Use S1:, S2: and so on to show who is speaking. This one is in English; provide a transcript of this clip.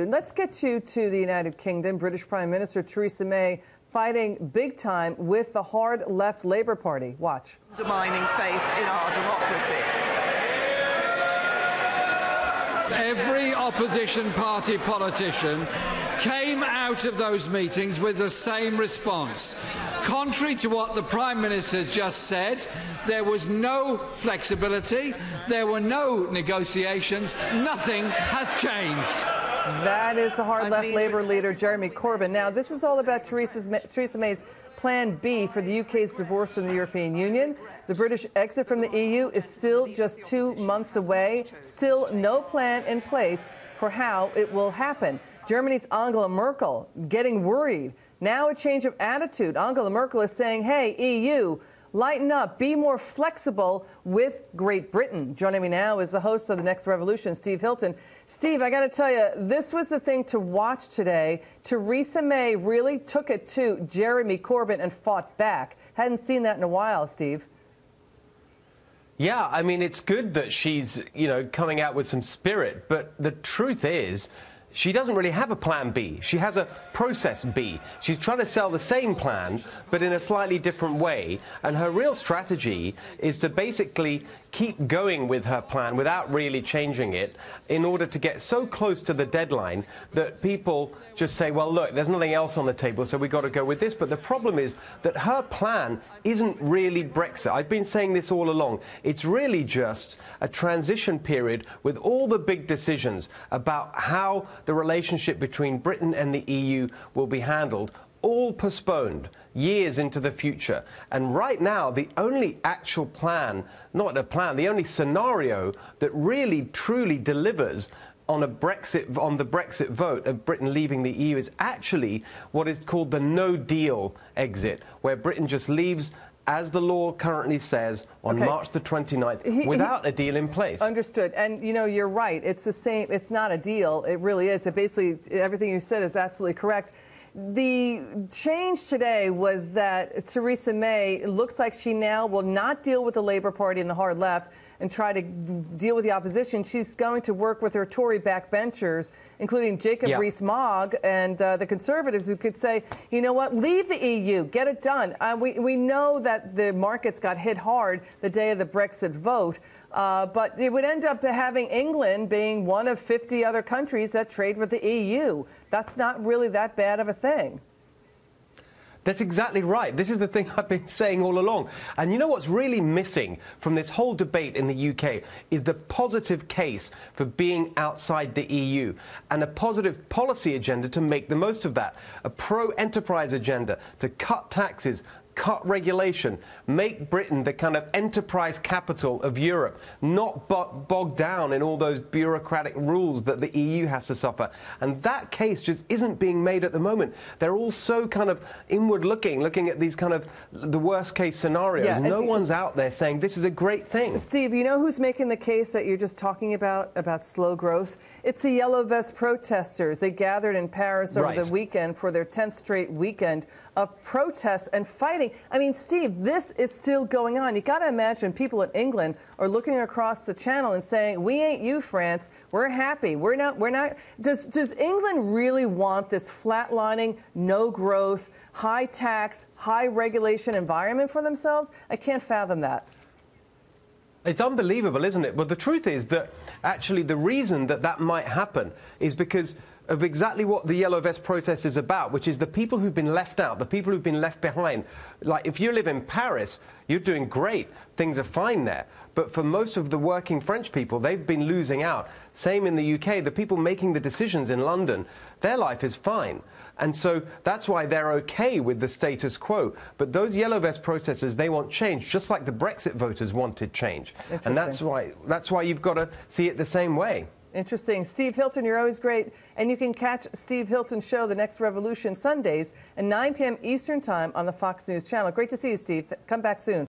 S1: Let's get you to the United Kingdom. British Prime Minister Theresa May fighting big time with the hard left Labour Party. Watch.
S2: Undermining faith in our democracy.
S3: Every opposition party politician came out of those meetings with the same response. Contrary to what the Prime Minister's just said, there was no flexibility, there were no negotiations, nothing has changed.
S1: That is the hard left Labour leader, Jeremy Corbyn. Now, this is all about Theresa May's Plan B for the UK's divorce from the European Union. The British exit from the EU is still just 2 months away. Still no plan in place for how it will happen. Germany's Angela Merkel getting worried. Now a change of attitude. Angela Merkel is saying, hey, EU, lighten up, be more flexible with Great Britain. Joining me now is the host of The Next Revolution, Steve Hilton. Steve, I got to tell you, this was the thing to watch today. Theresa May really took it to Jeremy Corbyn and fought back. Hadn't seen that in a while, Steve.
S4: Yeah, I mean, it's good that she's, coming out with some spirit. But the truth is, she doesn't really have a plan B. She has a process B. She's trying to sell the same plan, but in a slightly different way. And her real strategy is to basically keep going with her plan without really changing it in order to get so close to the deadline that people just say, well, look, there's nothing else on the table, so we've got to go with this. But the problem is that her plan isn't really Brexit. I've been saying this all along. It's really just a transition period with all the big decisions about how the relationship between Britain and the EU will be handled, all postponed years into the future. And right now, the only actual plan, not a plan, the only scenario that really truly delivers on the Brexit vote of Britain leaving the EU is actually what is called the no-deal exit, where Britain just leaves, as the law currently says, on March the 29th, without a deal in place.
S1: Understood. And, you're right. It's the same. It's not a deal. It really is. It basically, everything you said is absolutely correct. The change today was that Theresa May looks like she now will not deal with the Labour Party and the hard left and try to deal with the opposition. She's going to work with her Tory backbenchers, including Jacob Rees-Mogg and the Conservatives, who could say, you know what, leave the EU, get it done. We know that the markets got hit hard the day of the Brexit vote, but it would end up having England being one of 50 other countries that trade with the EU. That's not really that bad of a thing.
S4: That's exactly right. This is the thing I've been saying all along. And you know what's really missing from this whole debate in the UK is the positive case for being outside the EU and a positive policy agenda to make the most of that. A pro-enterprise agenda to cut taxes, cut regulation, make Britain the kind of enterprise capital of Europe, not bogged down in all those bureaucratic rules that the EU has to suffer. And that case just isn't being made at the moment. They're all so kind of inward-looking, looking at these kind of the worst-case scenarios. Yeah, no one's out there saying this is a great thing.
S1: Steve, you know who's making the case that you're just talking about slow growth? It's the Yellow Vest protesters. They gathered in Paris over the weekend for their 10th straight weekend of protests and fighting. I mean, Steve, this is still going on. You got to imagine people in England are looking across the channel and saying, we ain't you, France. We're happy. We're not. Does England really want this flatlining, no growth, high tax, high regulation environment for themselves? I can't fathom that.
S4: It's unbelievable, isn't it? But the truth is that actually the reason that might happen is because of exactly what the Yellow Vest protest is about, which is the people who've been left out, the people who've been left behind. Like, if you live in Paris, you're doing great. Things are fine there. But for most of the working French people, they've been losing out. Same in the UK. The people making the decisions in London, their life is fine. And so that's why they're okay with the status quo. But those Yellow Vest protesters, they want change, just like the Brexit voters wanted change. And that's why you've got to see it the same way.
S1: Interesting. Steve Hilton, you're always great. And you can catch Steve Hilton's show, The Next Revolution, Sundays at 9 p.m. Eastern Time on the Fox News Channel. Great to see you, Steve. Come back soon.